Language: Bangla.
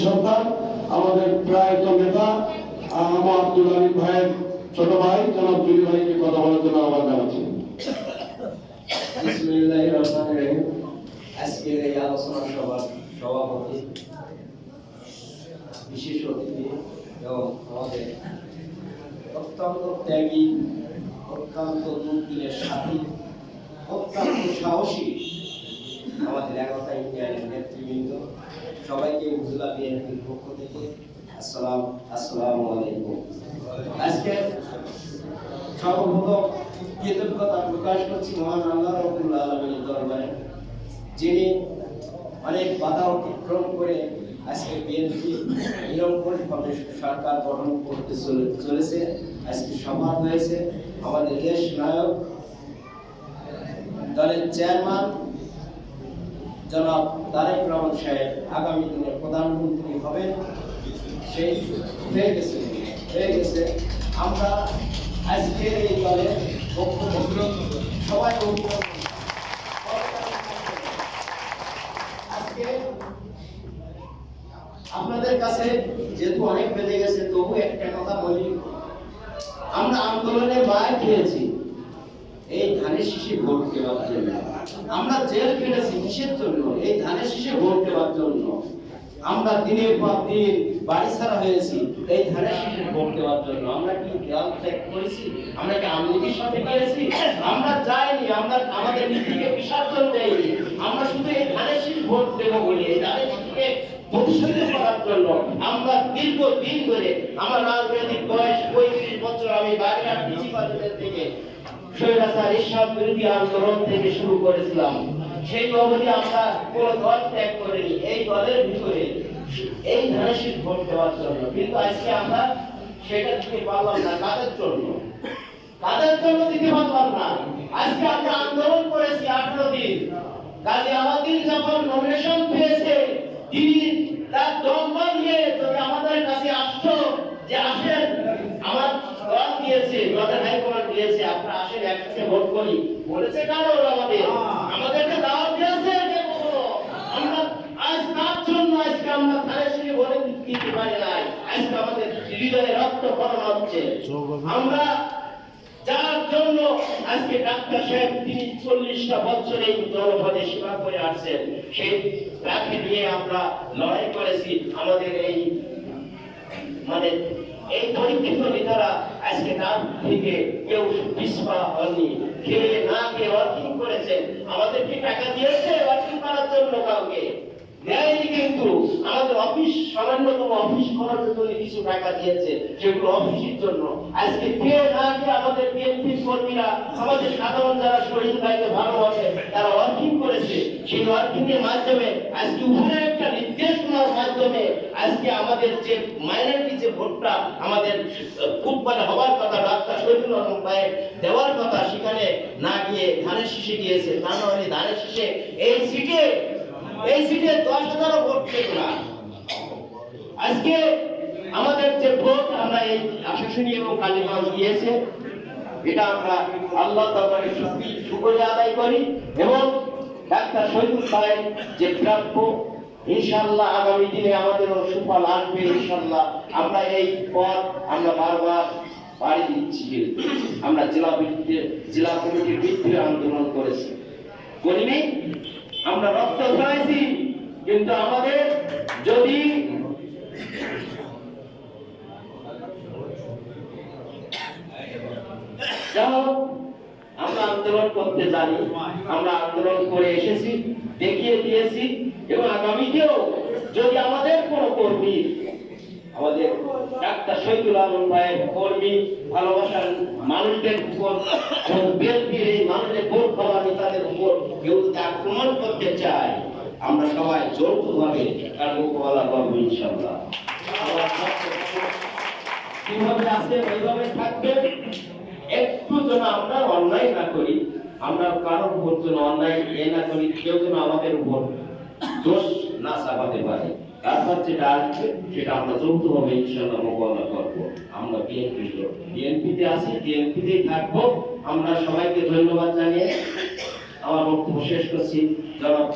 সন্তান, আমাদের প্রয়াত নেতা আব্দুল আলী ভাইয়ের ছোট ভাই জনাব জুলি ভাইকে কথা বলার জন্য আহ্বান জানাচ্ছি। বিসমিল্লাহির রহমানির রহিম। আজকের এই আলোচনা সভার সভাপতি, বিশেষ অতিথি এবং আমাদের অত্যন্ত ত্যাগী, অত্যন্ত দুর্দিনের সাথী, অত্যন্ত সাহসী আমাদের 11টা ইউনিয়নের নেতৃবৃন্দ, সবাইকে উপজেলা বিএনপির পক্ষ থেকে আসসালামু আলাইকুম। আজকে সর্বপ্রথম কৃতজ্ঞতা প্রকাশ করছি মহান আল্লাহ রাব্বুল আলামিনের দরবারে, যিনি অনেক বাধা অতিক্রম করে আজকে বিএনপি নিরঙ্কুশভাবে সরকার গঠন করতে চলেছে। আজকে সভা হয়েছে। আমাদের দেশ নায়ক দলের চেয়ারম্যান জনাব তারেক রহমান সাহেব আগামী দিনে প্রধানমন্ত্রী হবেন, সেই হয়ে গেছে। আমরা আজকের এই দলের পক্ষ থেকে সবাই আজকে আপনাদের কাছে যেহেতু অনেক বেড়ে গেছে, তবু একটা কথা বলি, আমরা আন্দোলনে মার খেয়েছি এই ধানের শীষে ভোট দেওয়ার জন্য, আমরা জেল কেটেছি কিসের জন্য? এই ধানের শীষে ভোট দেওয়ার জন্য। আমরা দিনের পর দিন বাড়ি ছাড়া হয়েছি এই ধানের শীষে ভোট দেওয়ার জন্য। আমরা কি দেওয়াল ত্যাগ করেছি? আমরা কি আমলিগির সাথে গিয়েছি? আমরা যাইনি, আমরা আমাদের নীতিকে বিসর্জন দেইনি। আমরা শুধু এই ধানের শীষ ভোট দেবো বলে, এই ধানের শীষকে প্রতিষ্ঠিত করার জন্য আমরা দীর্ঘদিন ধরে, আমার রাজনৈতিক বয়স 35 বছর, আমি বাগেরহাট মিউনিসিপালিটি থেকে স্বৈরাচার এরশাদ বিরোধী আন্দোলন থেকে শুরু করেছিলাম। সেই অবধি আমরা কোনো দল ত্যাগ করিনি, এই দলের ভিতরে এই ধানের শীষ ভোট দেওয়ার জন্য। কিন্তু আজকে আমরা সেটা দিতে পারলাম না। কাদের জন্য দিতে পারলাম না? আজকে আমরা আন্দোলন করেছি 18 দিন। কাজী আলাউদ্দিন যখন নমিনেশন পেয়েছে, তিনি তার দম্বল নিয়ে যদি আমাদের কাছে আসতো যে আসেন, আমার দল দিয়েছে, দলের হাইকমান্ড দিয়েছে, আপনারা আসেন একসাথে ভোট করি, বলেছে কারো আমাদেরকে দাওয়াত দিয়েছে যে আমরা আজ তার জন্য আজকে আমরা ধানের শীষে ভোট দিতে পারি নাই। আজকে আমাদের হৃদয়ে রক্ত খরণ হচ্ছে। আমরা যার জন্য আজকে ডাক্তার সাহেব তিনি 40টা বছর এই জনপদে সেবা করে আসছেন, সেই তাকে নিয়ে আমরা লড়াই করেছি। আমাদের এই এই পরীক্ষিত নেতারা আজকে তার থেকে কেউ পিছপা হয়নি, খেয়ে না খেয়ে ওয়ার্কিং করেছেন। আমাদেরকে টাকা দিয়েছে ওয়ার্কিং করার জন্য, কাউকে দেয়নি। কিন্তু আমাদের অফিস, সামান্যতম অফিস করার জন্য কিছু টাকা দিয়েছে, সেগুলো অফিসের জন্য। আজকে খেয়ে না খেয়ে আমাদের বিএনপি কর্মীরা, আমাদের সাধারণ যারা শহীদ ভাইকে ভালোবাসে, তারা ওয়ার্কিং করেছে। সেই ওয়ার্কিং এর মাধ্যমে আজকে উপরে একটা নির্দেশনার মাধ্যমে আজকে আমাদের যে মাইনরিটি যে ভোটটা আমাদের খুব হওয়ার কথা, ডাক্তার শহীদুল আলম ভাইয়ের দেওয়ার কথা, সেখানে না গিয়ে ধানের শীষে গিয়েছে। তা নয় ধানের শীষে এই সিটে 10,000 ভোট পেল না। আজকে আমাদের যে ভোট আমরা এই আশাশুনি এবং কালীগঞ্জ দিয়েছে, এটা আমরা আল্লাহ দরবারে শুকরিয়া আদায় করি এবং ডাক্তার শহীদুল ভাইয়ের যে প্রাপ্য, ইনশাআল্লাহ আগামী দিনে আমাদেরও সুফল আসবে ইনশাআল্লাহ। আমরা এই পথ আমরা বারবার পাড়ি দিচ্ছি। আমরা জেলা কমিটির ভিত্তিতে আন্দোলন করেছি, করিনি? আমরা রক্ত ঝরাইছি। কিন্তু আমাদের যদি আমরা আন্দোলন করতে জানি, আমরা আন্দোলন করে এসেছি, দেখিয়ে দিয়েছি এবং আগামীতেও যদি আমাদের কোন কর্মী, আমাদের ডাক্তার শহীদুল আলম ভাইয়ের কর্মী, ভালোবাসার মানুষদের উপর, বিএনপির এই মানুষের ভোট পাওয়া নেতাদের উপর কেউ আক্রমণ করতে চায়, আমরা সবাই যৌথভাবে তার মোকাবেলা করবো ইনশাআল্লাহ। কিভাবে আছে ওইভাবে থাকবে। একটু যেন আমরা অন্যায় না করি, আমরা কারোর উপর যেন অন্যায় না করি, কেউ যেন আমাদের উপর দোষ না চাপাতে পারে। তারপর যেটা আসবে সেটা আমরা যৌথভাবে ইনশাআল্লাহ মোকাবেলা করবো। আমরা বিএনপিতে আছি, বিএনপিতেই থাকবো। আমরা সবাইকে ধন্যবাদ জানিয়ে আমার বক্তব্য শেষ করছি। জনাব